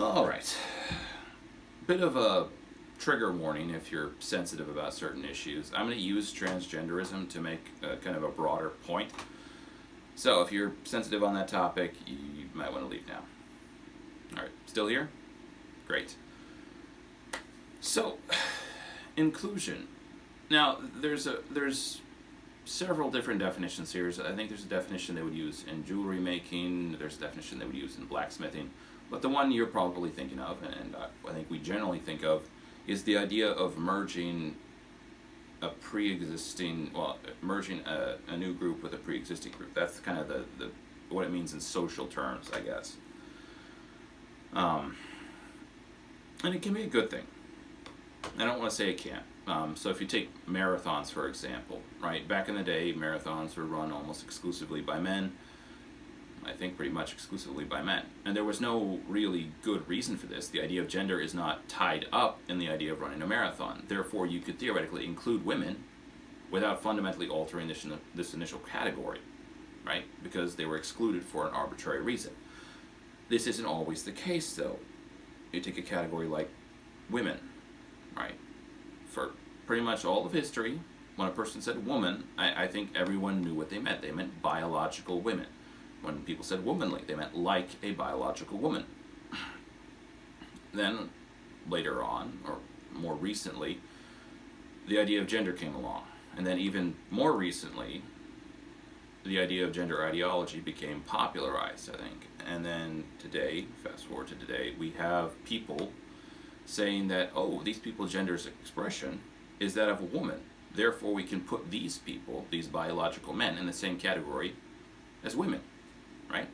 All right. Bit of a trigger warning if you're sensitive about certain issues. I'm going to use transgenderism to make kind of a broader point. So if you're sensitive on that topic, you might want to leave now. All right, still here? Great. So, inclusion. Now, there's several different definitions here. I think there's a definition they would use in jewelry making. There's a definition they would use in blacksmithing. But the one you're probably thinking of, and I think we generally think of, is the idea of merging a merging a new group with a pre-existing group. That's kind of the what it means in social terms, I guess. And it can be a good thing. I don't want to say it can't. So if you take marathons, for example, right? Back in the day, marathons were run almost exclusively by men. I think pretty much exclusively by men. And there was no really good reason for this. The idea of gender is not tied up in the idea of running a marathon. Therefore, you could theoretically include women without fundamentally altering this initial category, right? Because they were excluded for an arbitrary reason. This isn't always the case, though. You take a category like women, right? For pretty much all of history, when a person said woman, I think everyone knew what they meant. They meant biological women. When people said womanly, they meant like a biological woman. Then, later on, or more recently, the idea of gender came along. And then even more recently, the idea of gender ideology became popularized, I think. And then today, fast forward to today, we have people saying that, oh, these people's gender's expression is that of a woman. Therefore, we can put these people, these biological men, in the same category as women. Right?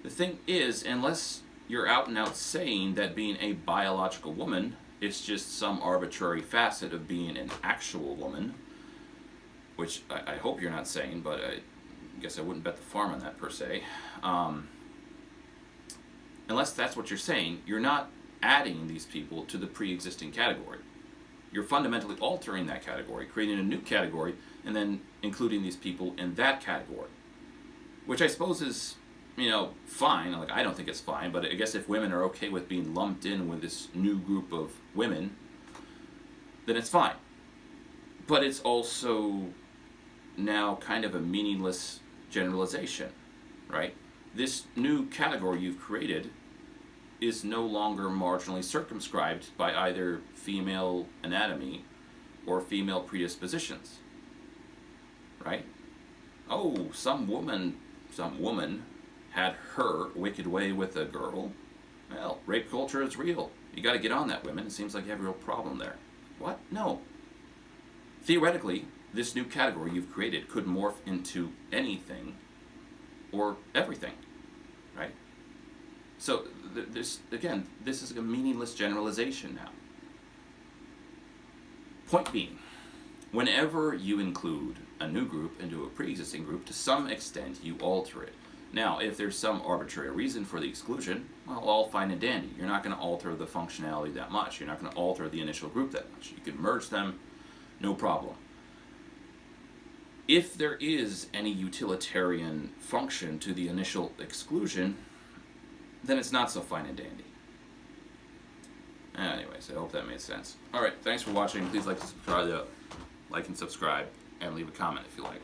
The thing is, unless you're out and out saying that being a biological woman is just some arbitrary facet of being an actual woman, which I hope you're not saying, but I guess I wouldn't bet the farm on that per se. Unless that's what you're saying, you're not adding these people to the pre-existing category. You're fundamentally altering that category, creating a new category, and then including these people in that category. Which I suppose is, fine. Like, I don't think it's fine, but I guess if women are okay with being lumped in with this new group of women, then it's fine. But it's also now kind of a meaningless generalization, right? This new category you've created is no longer marginally circumscribed by either female anatomy or female predispositions, right? Oh, some woman had her wicked way with a girl. Well, rape culture is real. You got to get on that, women. It seems like you have a real problem there. What? No. Theoretically, this new category you've created could morph into anything or everything, right? So this is a meaningless generalization now. Point being, whenever you include a new group into a pre-existing group, to some extent you alter it. Now, if there's some arbitrary reason for the exclusion, well, all fine and dandy. You're not going to alter the functionality that much. You're not going to alter the initial group that much. You can merge them, no problem. If there is any utilitarian function to the initial exclusion, then it's not so fine and dandy. Anyways, I hope that made sense. All right, thanks for watching. Please like and subscribe, and leave a comment if you like.